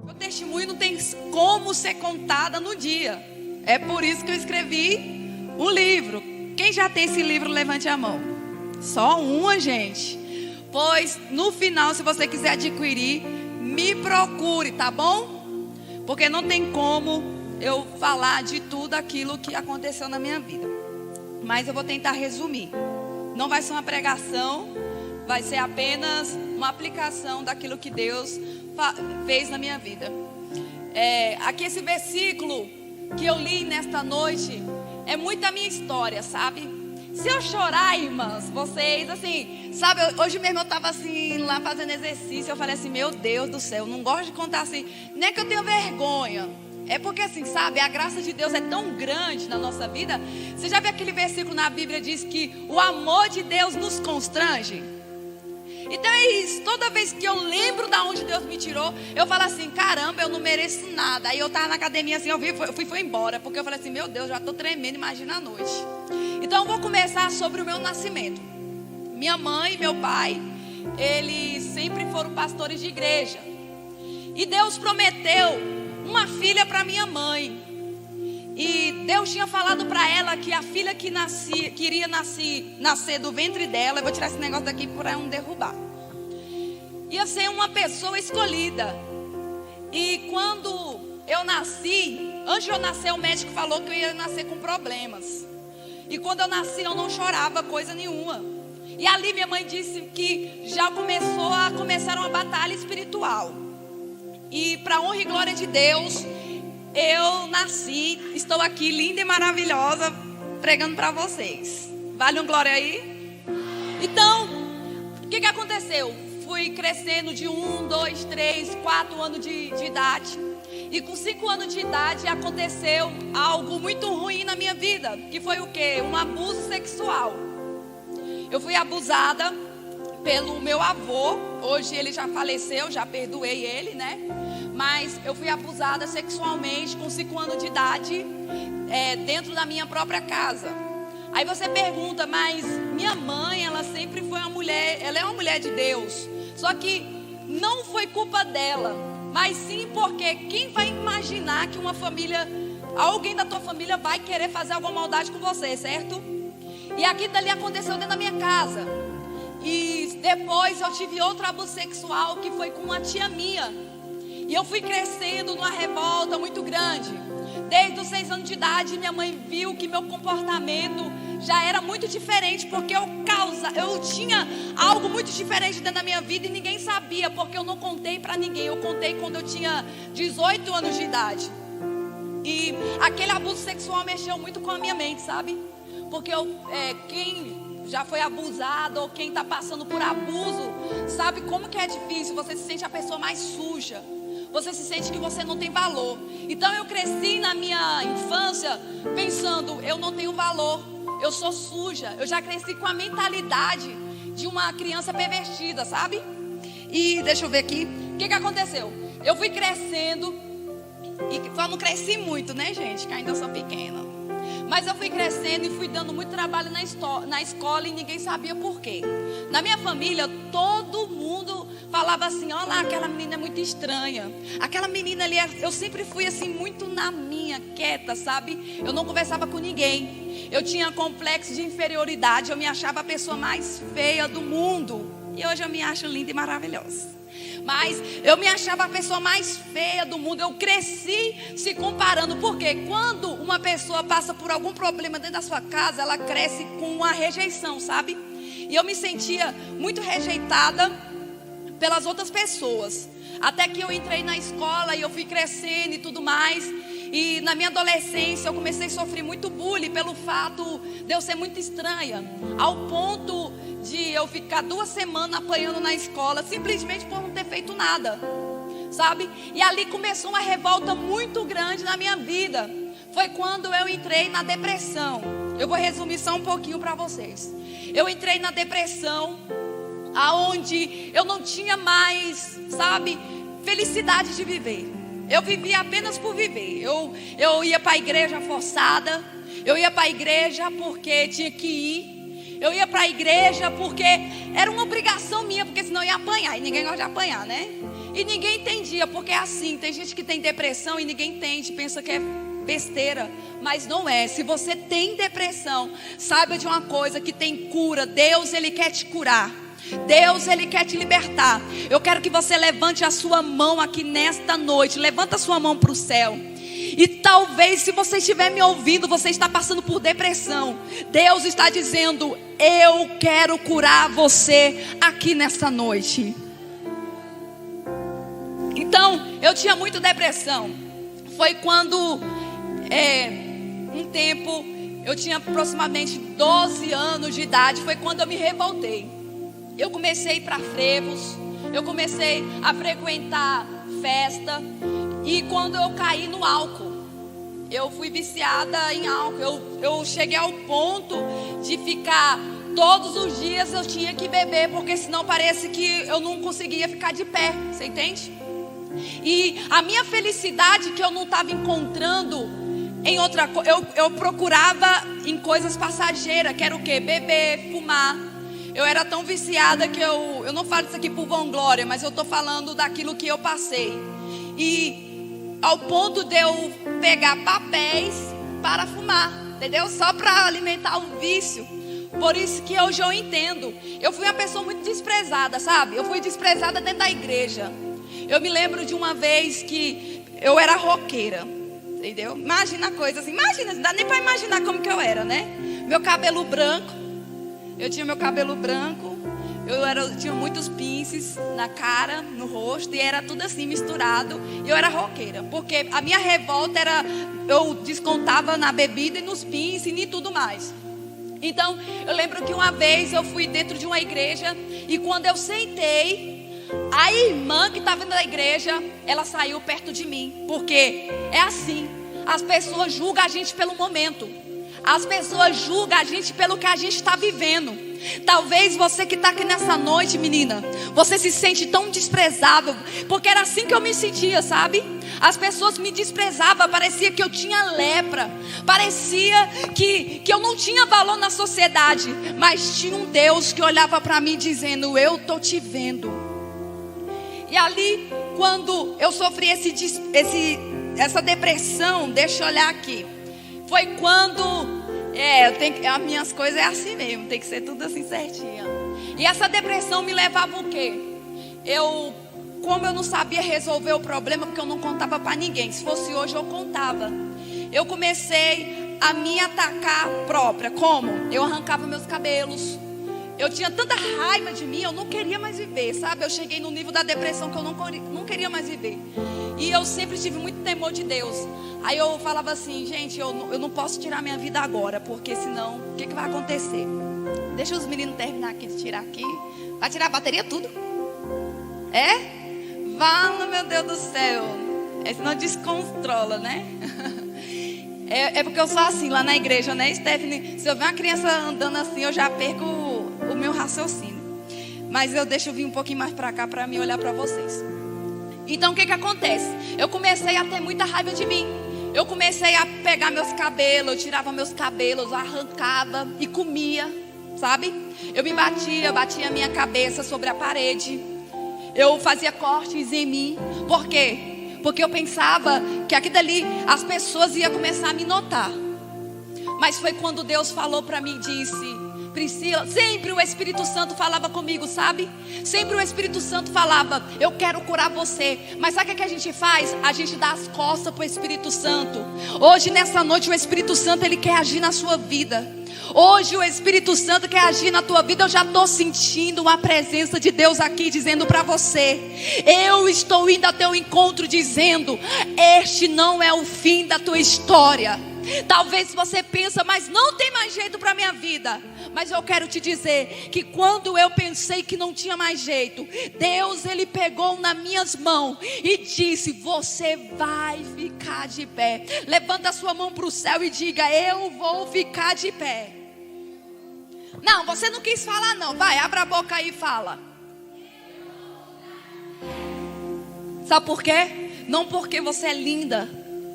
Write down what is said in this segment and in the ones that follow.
Meu testemunho não tem como ser contada no dia. É por isso que eu escrevi um livro. Quem já tem esse livro, levante a mão. Só uma, gente. Pois no final, se você quiser adquirir, me procure, tá bom? Porque não tem como eu falar de tudo aquilo que aconteceu na minha vida. Mas eu vou tentar resumir. Não vai ser uma pregação, vai ser apenas uma aplicação daquilo que Deus fez na minha vida. Aqui esse versículo que eu li nesta noite é muito a minha história, sabe? Se eu chorar, irmãs, vocês, assim, sabe, hoje mesmo eu estava assim, lá fazendo exercício, eu falei assim, meu Deus do céu, eu não gosto de contar assim, nem que eu tenha vergonha. É porque assim, sabe, a graça de Deus é tão grande na nossa vida. Você já viu aquele versículo na Bíblia que diz que o amor de Deus nos constrange? Então é isso, toda vez que eu lembro de onde Deus me tirou, eu falo assim, caramba, eu não mereço nada. Aí eu estava na academia assim, eu fui embora, porque eu falei assim, meu Deus, já estou tremendo, imagina a noite. Então eu vou começar sobre o meu nascimento. Minha mãe e meu pai, eles sempre foram pastores de igreja. E Deus prometeu uma filha para minha mãe. E Deus tinha falado para ela que a filha que iria nascer do ventre dela, eu vou tirar esse negócio daqui para não derrubar, ia ser uma pessoa escolhida. E quando eu nasci, antes de eu nascer, o médico falou que eu ia nascer com problemas. E quando eu nasci, eu não chorava coisa nenhuma. E ali minha mãe disse que já começaram uma batalha espiritual. E para honra e glória de Deus, eu nasci, estou aqui linda e maravilhosa, pregando para vocês. Vale um glória aí? Então, o que aconteceu? Fui crescendo de 1, 2, 3, 4 anos de idade. E com 5 anos de idade aconteceu algo muito ruim na minha vida. Que foi o quê? Um abuso sexual. Eu fui abusada pelo meu avô. Hoje ele já faleceu, já perdoei ele, né? Mas eu fui abusada sexualmente com 5 anos de idade, dentro da minha própria casa. Aí você pergunta, mas minha mãe, ela sempre foi uma mulher, ela é uma mulher de Deus. Só que não foi culpa dela, mas sim porque quem vai imaginar que uma família, alguém da tua família vai querer fazer alguma maldade com você, certo? E aquilo dali aconteceu dentro da minha casa. E depois eu tive outro abuso sexual que foi com uma tia minha. E eu fui crescendo numa revolta muito grande. Desde os 6 anos de idade, minha mãe viu que meu comportamento já era muito diferente, porque eu tinha algo muito diferente dentro da minha vida e ninguém sabia, porque eu não contei para ninguém. Eu contei quando eu tinha 18 anos de idade. E aquele abuso sexual mexeu muito com a minha mente, sabe? Porque quem já foi abusado ou quem está passando por abuso sabe como que é difícil. Você se sente a pessoa mais suja. Você se sente que você não tem valor. Então eu cresci na minha infância pensando, eu não tenho valor, eu sou suja. Eu já cresci com a mentalidade de uma criança pervertida, sabe? E deixa eu ver aqui, o que aconteceu? Eu fui crescendo, e só não cresci muito, né, gente? Que ainda sou pequena. Mas eu fui crescendo e fui dando muito trabalho na escola e ninguém sabia por quê. Na minha família, todo mundo falava assim, olha lá, aquela menina é muito estranha. Aquela menina ali, eu sempre fui assim, muito na minha, quieta, sabe? Eu não conversava com ninguém. Eu tinha complexo de inferioridade, eu me achava a pessoa mais feia do mundo. E hoje eu me acho linda e maravilhosa. Mas eu me achava a pessoa mais feia do mundo. Eu cresci se comparando. Porque quando uma pessoa passa por algum problema dentro da sua casa, ela cresce com uma rejeição, sabe? E eu me sentia muito rejeitada pelas outras pessoas. Até que eu entrei na escola e eu fui crescendo e tudo mais. E na minha adolescência eu comecei a sofrer muito bullying pelo fato de eu ser muito estranha. Ao ponto de eu ficar 2 semanas apanhando na escola, simplesmente por não ter feito nada, sabe? E ali começou uma revolta muito grande na minha vida. Foi quando eu entrei na depressão. Eu vou resumir só um pouquinho para vocês. Eu entrei na depressão, aonde eu não tinha mais, sabe, felicidade de viver. Eu vivia apenas por viver. Eu ia para a igreja forçada. Eu ia para a igreja porque tinha que ir. Eu ia para a igreja porque era uma obrigação minha, porque senão ia apanhar. E ninguém gosta de apanhar, né? E ninguém entendia, porque é assim. Tem gente que tem depressão e ninguém entende, pensa que é besteira, mas não é. Se você tem depressão, saiba de uma coisa, que tem cura. Deus, Ele quer te curar. Deus, Ele quer te libertar. Eu quero que você levante a sua mão aqui nesta noite. Levanta a sua mão para o céu. E talvez, se você estiver me ouvindo, você está passando por depressão. Deus está dizendo: eu quero curar você aqui nesta noite. Então, eu tinha muita depressão. Foi quando um tempo, eu tinha aproximadamente 12 anos de idade. Foi quando eu me revoltei. Eu comecei a ir para frevos, eu comecei a frequentar festa. E quando eu caí no álcool, eu fui viciada em álcool. Eu cheguei ao ponto de ficar, todos os dias eu tinha que beber, porque senão parece que eu não conseguia ficar de pé. Você entende? E a minha felicidade que eu não estava encontrando em outra coisa, eu procurava em coisas passageiras, que era o quê? Beber, fumar. Eu era tão viciada que eu não falo isso aqui por vanglória, mas eu estou falando daquilo que eu passei. E ao ponto de eu pegar papéis para fumar, entendeu? Só para alimentar o vício. Por isso que hoje eu entendo. Eu fui uma pessoa muito desprezada, sabe? Eu fui desprezada dentro da igreja. Eu me lembro de uma vez que eu era roqueira, entendeu? Imagina a coisa assim, imagina, não dá nem para imaginar como que eu era, né? Meu cabelo branco, eu tinha meu cabelo branco, eu tinha muitos pinces na cara, no rosto, e era tudo assim misturado. E eu era roqueira, porque a minha revolta era, eu descontava na bebida e nos pinces e tudo mais. Então, eu lembro que uma vez eu fui dentro de uma igreja, e quando eu sentei, a irmã que estava na igreja, ela saiu perto de mim. Porque é assim, as pessoas julgam a gente pelo momento. As pessoas julgam a gente pelo que a gente está vivendo. Talvez você que está aqui nessa noite, menina, você se sente tão desprezável, porque era assim que eu me sentia, sabe? As pessoas me desprezavam, parecia que eu tinha lepra, parecia que eu não tinha valor na sociedade. Mas tinha um Deus que olhava para mim dizendo: eu estou te vendo. E ali, quando eu sofri essa depressão, deixa eu olhar aqui, foi quando, as minhas coisas é assim mesmo, tem que ser tudo assim certinho. E essa depressão me levava o quê? Como eu não sabia resolver o problema, porque eu não contava para ninguém, se fosse hoje eu contava. Eu comecei a me atacar própria. Como? Eu arrancava meus cabelos. Eu tinha tanta raiva de mim, eu não queria mais viver, sabe? Eu cheguei no nível da depressão que eu não queria mais viver. E eu sempre tive muito temor de Deus. Aí eu falava assim: gente, eu não posso tirar minha vida agora, porque senão, o que vai acontecer? Deixa os meninos terminar aqui, de tirar aqui. Vai tirar a bateria tudo? Vala, meu Deus do céu. Senão descontrola, né? É porque eu sou assim lá na igreja, né, Stephanie? Se eu ver uma criança andando assim, eu já perco o meu raciocínio. Mas eu deixo vir um pouquinho mais para cá para me olhar para vocês. Então o que acontece? Eu comecei a ter muita raiva de mim. Eu comecei a pegar meus cabelos, eu tirava meus cabelos, arrancava e comia, sabe? Eu me batia a minha cabeça sobre a parede. Eu fazia cortes em mim. Por quê? Porque eu pensava que aqui dali as pessoas iam começar a me notar. Mas foi quando Deus falou para mim e disse: Priscila, sempre o Espírito Santo falava comigo, sabe? Sempre o Espírito Santo falava: eu quero curar você. Mas sabe o que a gente faz? A gente dá as costas para o Espírito Santo. Hoje, nessa noite, o Espírito Santo, ele quer agir na sua vida. Hoje o Espírito Santo quer agir na tua vida. Eu já estou sentindo uma presença de Deus aqui dizendo para você: eu estou indo ao teu encontro dizendo: este não é o fim da tua história. Talvez você pensa: mas não tem mais jeito para a minha vida. Mas eu quero te dizer que quando eu pensei que não tinha mais jeito, Deus, ele pegou nas minhas mãos e disse: você vai ficar de pé. Levanta a sua mão para o céu e diga: eu vou ficar de pé. Não, você não quis falar não. Vai, abra a boca aí e fala. Sabe por quê? Não porque você é linda,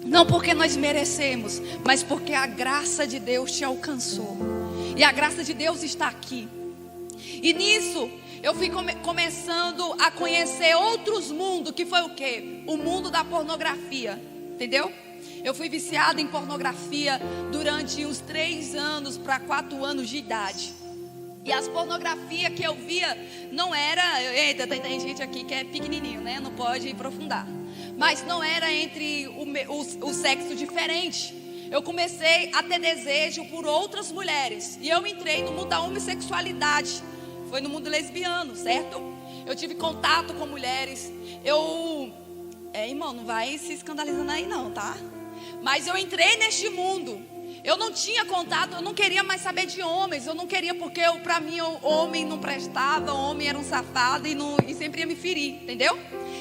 não porque nós merecemos, mas porque a graça de Deus te alcançou. E a graça de Deus está aqui. E nisso, eu fui começando a conhecer outros mundos, que foi o quê? O mundo da pornografia, entendeu? Eu fui viciada em pornografia durante uns 3 anos para 4 anos de idade. E as pornografias que eu via não era... Eita, tem gente aqui que é pequenininho, né? Não pode aprofundar. Mas não era entre o sexo diferente. Eu comecei a ter desejo por outras mulheres. E eu entrei no mundo da homossexualidade. Foi no mundo lesbiano, certo? Eu tive contato com mulheres. Irmão, não vai se escandalizando aí não, tá? Mas eu entrei neste mundo. Eu não tinha contato, eu não queria mais saber de homens. Eu não queria porque para mim o homem não prestava, o homem era um safado e sempre ia me ferir, entendeu?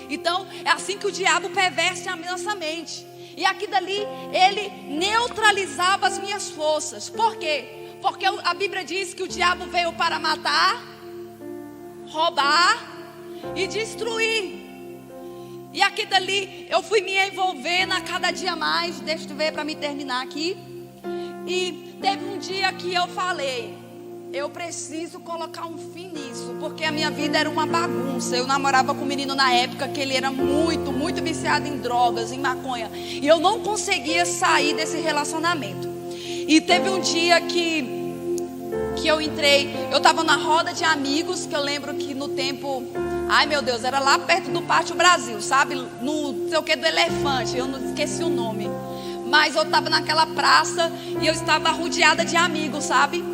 Então é assim que o diabo perverte a nossa mente. E aqui dali ele neutralizava as minhas forças. Por quê? Porque a Bíblia diz que o diabo veio para matar, roubar e destruir. E aqui dali eu fui me envolvendo a cada dia mais. Deixa eu ver para me terminar aqui. E teve um dia que eu falei: eu preciso colocar um fim nisso, porque a minha vida era uma bagunça. Eu namorava com um menino na época que ele era muito, muito viciado em drogas, em maconha. E eu não conseguia sair desse relacionamento. E teve um dia que eu entrei, eu estava na roda de amigos, que eu lembro que no tempo... Ai meu Deus, era lá perto do Pátio Brasil, sabe? No sei o que do Elefante, eu não esqueci o nome. Mas eu estava naquela praça e eu estava rodeada de amigos, sabe?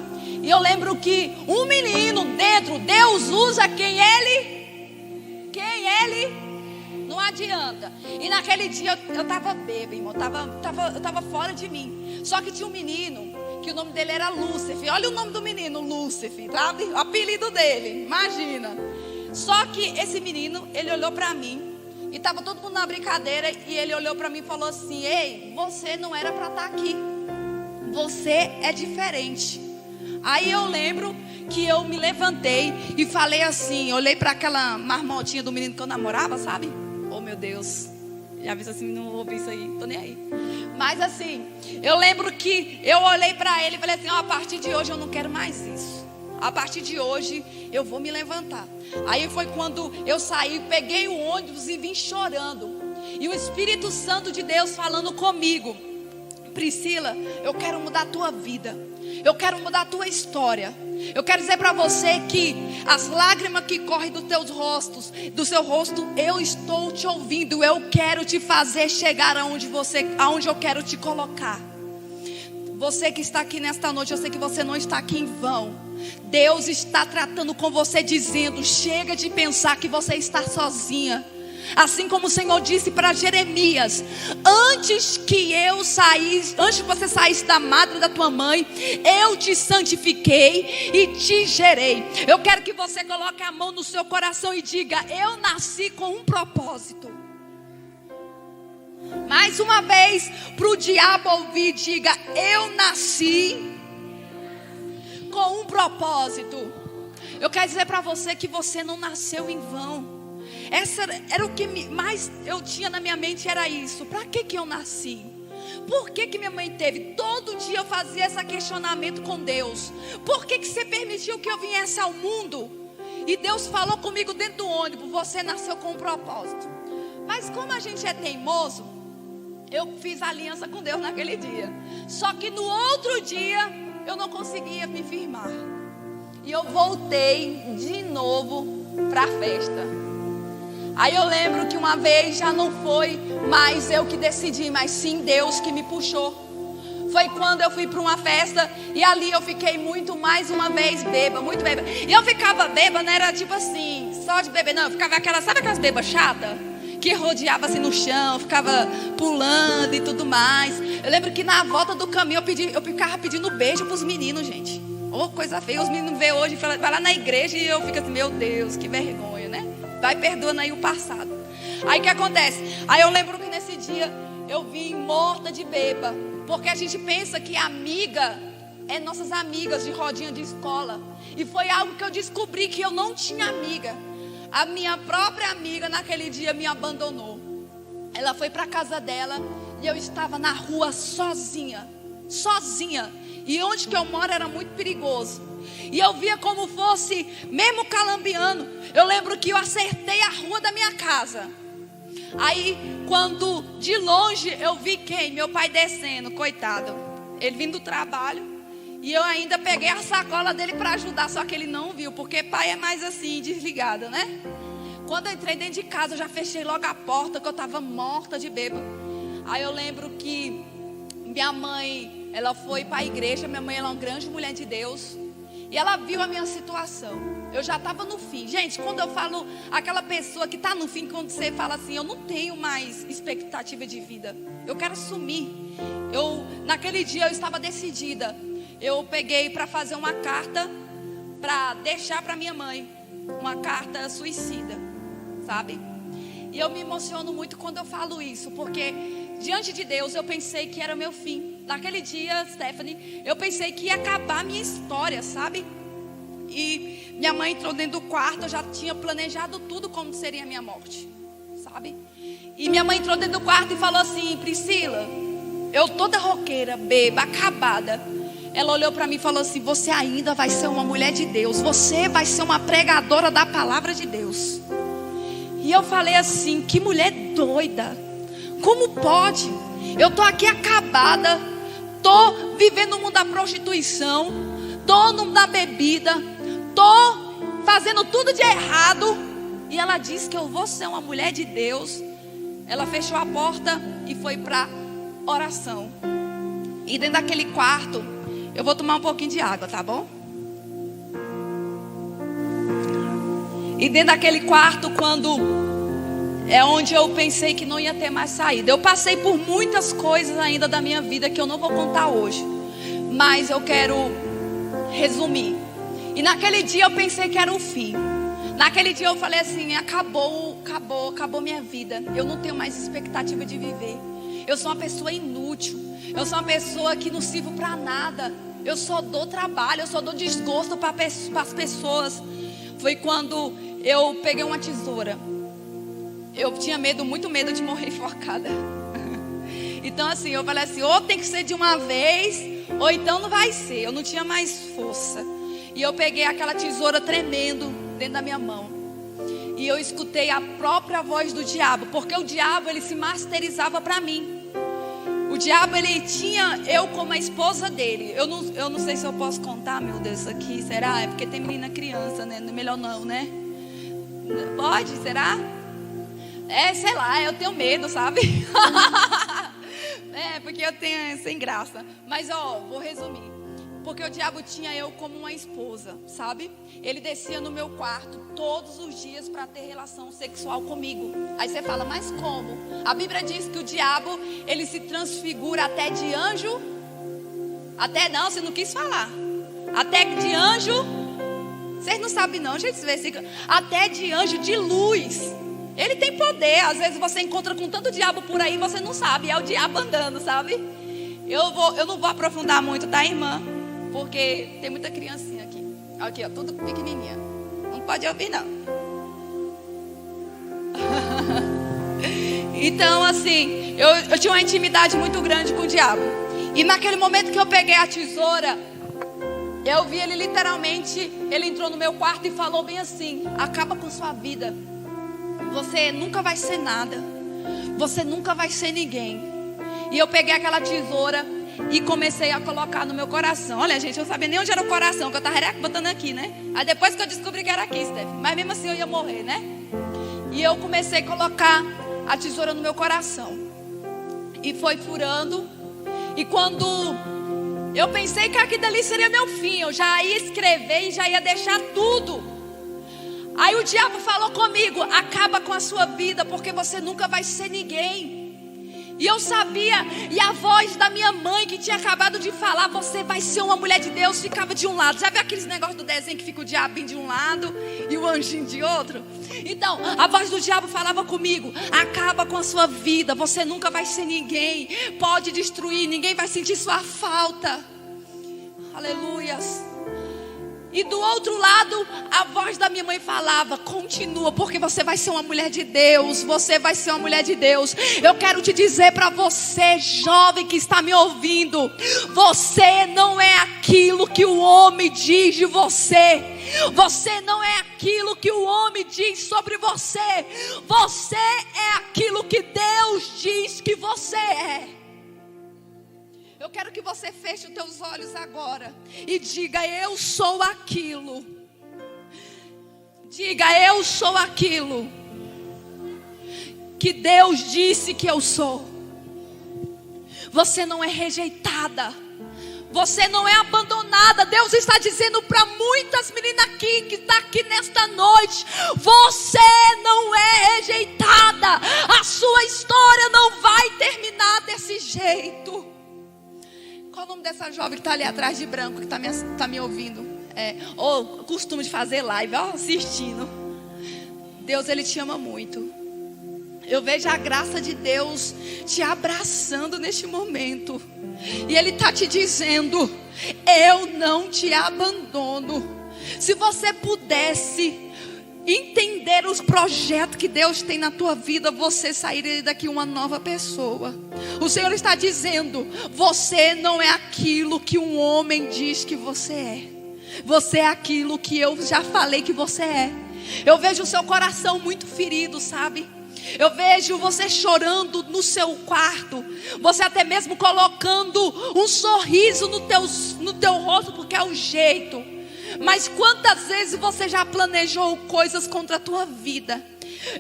E eu lembro que um menino dentro, Deus usa quem ele não adianta. E naquele dia eu estava bêbada, irmão, eu estava fora de mim. Só que tinha um menino, que o nome dele era Lúcifer. Olha o nome do menino, Lúcifer, sabe? O apelido dele, imagina. Só que esse menino, ele olhou para mim. E estava todo mundo na brincadeira. E ele olhou para mim e falou assim: ei, você não era para estar aqui. Você é diferente. Aí eu lembro que eu me levantei e falei assim, olhei para aquela marmotinha do menino que eu namorava, sabe? Oh meu Deus, já vi assim, não vou ouvir isso aí, tô nem aí. Mas assim, eu lembro que eu olhei para ele e falei assim: a partir de hoje eu não quero mais isso. A partir de hoje eu vou me levantar. Aí foi quando eu saí, peguei o ônibus e vim chorando. E o Espírito Santo de Deus falando comigo: Priscila, eu quero mudar a tua vida. Eu quero mudar a tua história. Eu quero dizer para você que as lágrimas que correm dos teus rostos, do seu rosto, eu estou te ouvindo. Eu quero te fazer chegar aonde eu quero te colocar. Você que está aqui nesta noite, eu sei que você não está aqui em vão. Deus está tratando com você, dizendo: chega de pensar que você está sozinha. Assim como o Senhor disse para Jeremias: antes que você saísse da madre da tua mãe, eu te santifiquei e te gerei. Eu quero que você coloque a mão no seu coração e diga: eu nasci com um propósito. Mais uma vez, para o diabo ouvir, diga: eu nasci com um propósito. Eu quero dizer para você que você não nasceu em vão. Essa era o que mais eu tinha na minha mente, era isso. Para que eu nasci? Por que minha mãe teve? Todo dia eu fazia esse questionamento com Deus. Por que você permitiu que eu viesse ao mundo? E Deus falou comigo dentro do ônibus: você nasceu com um propósito. Mas como a gente é teimoso, eu fiz aliança com Deus naquele dia. Só que no outro dia eu não conseguia me firmar. E eu voltei de novo para a festa. Aí eu lembro que uma vez já não foi mais eu que decidi, mas sim Deus que me puxou. Foi quando eu fui para uma festa e ali eu fiquei mais uma vez bêbada, muito bêbada. E eu ficava bêbada, não era tipo assim, só de beber, não. Eu ficava sabe aquelas bêbadas chatas? Que rodeava assim no chão, ficava pulando e tudo mais. Eu lembro que na volta do caminho eu ficava pedindo beijo para os meninos, gente. Oh, coisa feia, os meninos vê hoje, vai lá na igreja e eu fico assim: meu Deus, que vergonha, né? Vai perdoando aí o passado. Aí o que acontece? Aí eu lembro que nesse dia eu vim morta de beba. Porque a gente pensa que amiga é nossas amigas de rodinha de escola. E foi algo que eu descobri, que eu não tinha amiga. A minha própria amiga naquele dia me abandonou. Ela foi para a casa dela e eu estava na rua sozinha. Sozinha. E onde que eu moro era muito perigoso. E eu via como fosse, mesmo calambiando. Eu lembro que eu acertei a rua da minha casa. Aí, quando de longe eu vi quem? Meu pai descendo, coitado. Ele vindo do trabalho. E eu ainda peguei a sacola dele para ajudar, só que ele não viu, porque pai é mais assim, desligado, né? Quando eu entrei dentro de casa, eu já fechei logo a porta, que eu estava morta de bêbado. Aí eu lembro que minha mãe, ela foi para a igreja. Minha mãe, ela é uma grande mulher de Deus. E ela viu a minha situação. Eu já estava no fim. Gente, quando eu falo aquela pessoa que está no fim, quando você fala assim, eu não tenho mais expectativa de vida, eu quero sumir. Naquele dia eu estava decidida. Eu peguei para fazer uma carta para deixar para minha mãe. Uma carta suicida, sabe? E eu me emociono muito quando eu falo isso, porque diante de Deus eu pensei que era meu fim. Naquele dia, Stephanie, eu pensei que ia acabar a minha história, sabe? E minha mãe entrou dentro do quarto, eu já tinha planejado tudo como seria a minha morte, sabe? E minha mãe entrou dentro do quarto e falou assim: Priscila, eu toda roqueira, beba, acabada. Ela olhou para mim e falou assim: você ainda vai ser uma mulher de Deus. Você vai ser uma pregadora da palavra de Deus. E eu falei assim: que mulher doida. Como pode? Eu tô aqui acabada. Tô vivendo no mundo da prostituição. Tô no mundo da bebida. Tô fazendo tudo de errado. E ela disse que eu vou ser uma mulher de Deus. Ela fechou a porta e foi para oração. E dentro daquele quarto, eu vou tomar um pouquinho de água, tá bom? E dentro daquele quarto, quando é onde eu pensei que não ia ter mais saída. Eu passei por muitas coisas ainda da minha vida que eu não vou contar hoje, mas eu quero resumir. E naquele dia eu pensei que era o fim. Naquele dia eu falei assim: acabou minha vida. Eu não tenho mais expectativa de viver. Eu sou uma pessoa inútil. Eu sou uma pessoa que não sirvo para nada. Eu só dou trabalho, eu só dou desgosto para as pessoas. Foi quando eu peguei uma tesoura. Eu tinha medo, muito medo de morrer enforcada. Então assim, eu falei assim: ou tem que ser de uma vez, ou então não vai ser. Eu não tinha mais força. E eu peguei aquela tesoura tremendo dentro da minha mão. E eu escutei a própria voz do diabo, porque o diabo, ele se masterizava para mim. O diabo, ele tinha eu como a esposa dele. Eu não sei se eu posso contar, meu Deus, isso aqui. Será? É porque tem menina criança, né? Melhor não, né? Pode? Será? Sei lá, eu tenho medo, sabe? Porque eu tenho sem graça. Mas, vou resumir. Porque o diabo tinha eu como uma esposa, sabe? Ele descia no meu quarto todos os dias para ter relação sexual comigo. Aí você fala: mas como? A Bíblia diz que o diabo, ele se transfigura até de anjo. Até não, você não quis falar. Até de anjo. Vocês não sabem não, gente, esse versículo. Até de anjo de luz. Ele tem poder. Às vezes você encontra com tanto diabo por aí, você não sabe. É o diabo andando, sabe? Eu não vou aprofundar muito, tá, irmã? Porque tem muita criancinha aqui. Aqui, ó, tudo pequenininha. Não pode ouvir, não. Então, assim, eu tinha uma intimidade muito grande com o diabo. E naquele momento que eu peguei a tesoura, eu vi ele literalmente, ele entrou no meu quarto e falou bem assim: acaba com sua vida. Você nunca vai ser nada. Você nunca vai ser ninguém. E eu peguei aquela tesoura e comecei a colocar no meu coração. Olha, gente, eu não sabia nem onde era o coração, que eu estava botando aqui, né? Aí depois que eu descobri que era aqui, Steph. Mas mesmo assim eu ia morrer, né? E eu comecei a colocar a tesoura no meu coração. E foi furando. E quando eu pensei que aquilo ali seria meu fim, eu já ia escrever e já ia deixar tudo. Aí o diabo falou comigo: acaba com a sua vida, porque você nunca vai ser ninguém. E eu sabia, e a voz da minha mãe que tinha acabado de falar: você vai ser uma mulher de Deus, ficava de um lado. Já viu aqueles negócios do desenho que fica o diabinho de um lado e o anjinho de outro? Então, a voz do diabo falava comigo: acaba com a sua vida, você nunca vai ser ninguém. Pode destruir, ninguém vai sentir sua falta. Aleluias. E do outro lado, a voz da minha mãe falava: continua, porque você vai ser uma mulher de Deus. Você vai ser uma mulher de Deus. Eu quero te dizer para você, jovem que está me ouvindo: você não é aquilo que o homem diz de você. Você não é aquilo que o homem diz sobre você. Você é aquilo que Deus diz que você é. Eu quero que você feche os teus olhos agora e diga: eu sou aquilo. Diga: eu sou aquilo que Deus disse que eu sou. Você não é rejeitada. Você não é abandonada. Deus está dizendo para muitas meninas aqui que está aqui nesta noite: você não é rejeitada. A sua história não vai terminar desse jeito. Qual o nome dessa jovem que está ali atrás de branco, que está me ouvindo? Ou costume de fazer live, assistindo. Deus, Ele te ama muito. Eu vejo a graça de Deus te abraçando neste momento. E Ele está te dizendo: eu não te abandono. Se você pudesse entender os projetos que Deus tem na tua vida, você sairia daqui uma nova pessoa. O Senhor está dizendo: você não é aquilo que um homem diz que você é. Você é aquilo que eu já falei que você é. Eu vejo o seu coração muito ferido, sabe? Eu vejo você chorando no seu quarto. Você até mesmo colocando um sorriso no teu rosto, porque é o jeito. Mas quantas vezes você já planejou coisas contra a tua vida?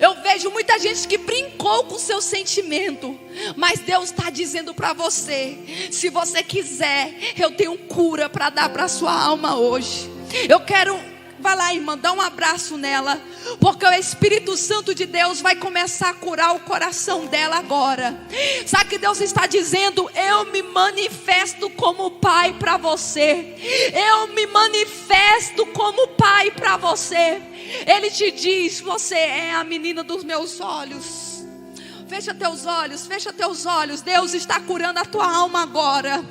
Eu vejo muita gente que brincou com o seu sentimento. Mas Deus está dizendo para você: se você quiser, eu tenho cura para dar para a sua alma hoje. Eu quero... Vai lá, irmã, dá um abraço nela, porque o Espírito Santo de Deus vai começar a curar o coração dela agora. Sabe o que Deus está dizendo? Eu me manifesto como pai para você. Eu me manifesto como pai para você. Ele te diz: você é a menina dos meus olhos. Fecha teus olhos, fecha teus olhos. Deus está curando a tua alma agora.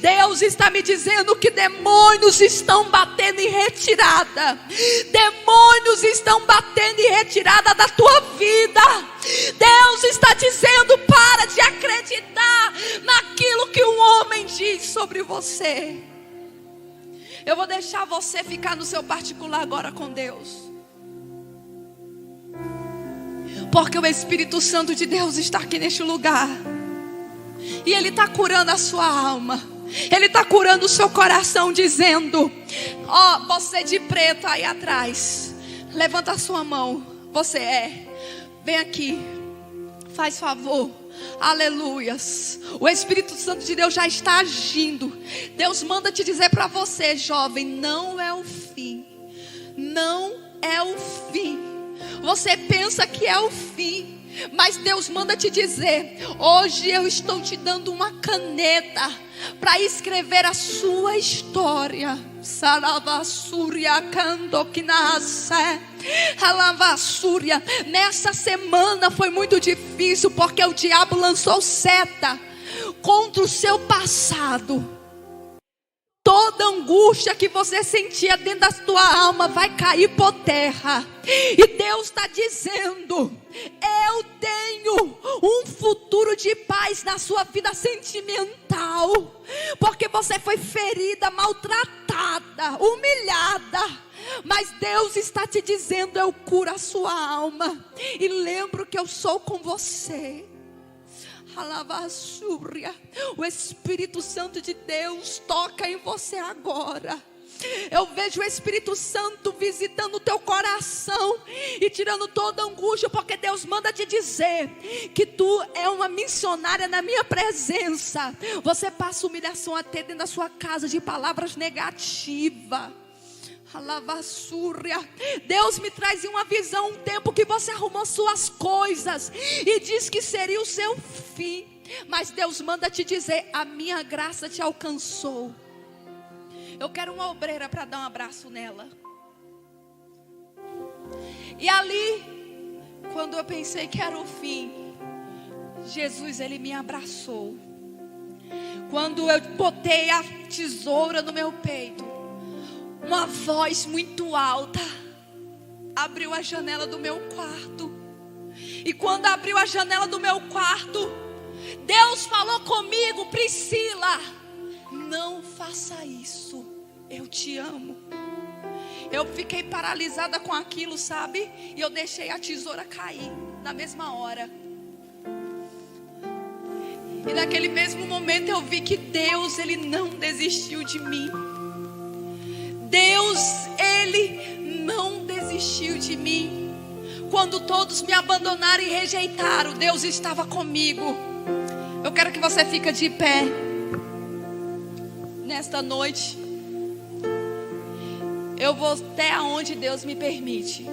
Deus está me dizendo que demônios estão batendo em retirada. Demônios estão batendo em retirada da tua vida. Deus está dizendo: para de acreditar naquilo que um homem diz sobre você. Eu vou deixar você ficar no seu particular agora com Deus, porque o Espírito Santo de Deus está aqui neste lugar. E Ele está curando a sua alma. Ele está curando o seu coração, dizendo: ó, você de preto aí atrás, levanta a sua mão. Você vem aqui, faz favor. Aleluias. O Espírito Santo de Deus já está agindo. Deus manda te dizer para você, jovem: não é o fim. Não é o fim. Você pensa que é o fim, mas Deus manda te dizer: hoje eu estou te dando uma caneta para escrever a sua história. Nessa semana foi muito difícil, porque o diabo lançou seta contra o seu passado. Toda angústia que você sentia dentro da sua alma vai cair por terra. E Deus está dizendo: eu tenho um futuro de paz na sua vida sentimental. Porque você foi ferida, maltratada, humilhada. Mas Deus está te dizendo: eu curo a sua alma. E lembro que eu sou com você. O Espírito Santo de Deus toca em você agora. Eu vejo o Espírito Santo visitando o teu coração e tirando toda angústia, porque Deus manda te dizer que tu é uma missionária na minha presença. Você passa humilhação até dentro da sua casa de palavras negativas. Deus me traz em uma visão um tempo que você arrumou suas coisas e diz que seria o seu fim. Mas Deus manda te dizer: a minha graça te alcançou. Eu quero uma obreira para dar um abraço nela. E ali, quando eu pensei que era o fim, Jesus, Ele me abraçou. Quando eu botei a tesoura no meu peito, uma voz muito alta abriu a janela do meu quarto. E quando abriu a janela do meu quarto, Deus falou comigo: Priscila, não faça isso, eu te amo. Eu fiquei paralisada com aquilo, sabe? E eu deixei a tesoura cair na mesma hora. E naquele mesmo momento eu vi que Deus, Ele não desistiu de mim. Deus, Ele não desistiu de mim. Quando todos me abandonaram e rejeitaram, Deus estava comigo. Eu quero que você fique de pé nesta noite. Eu vou até aonde Deus me permite.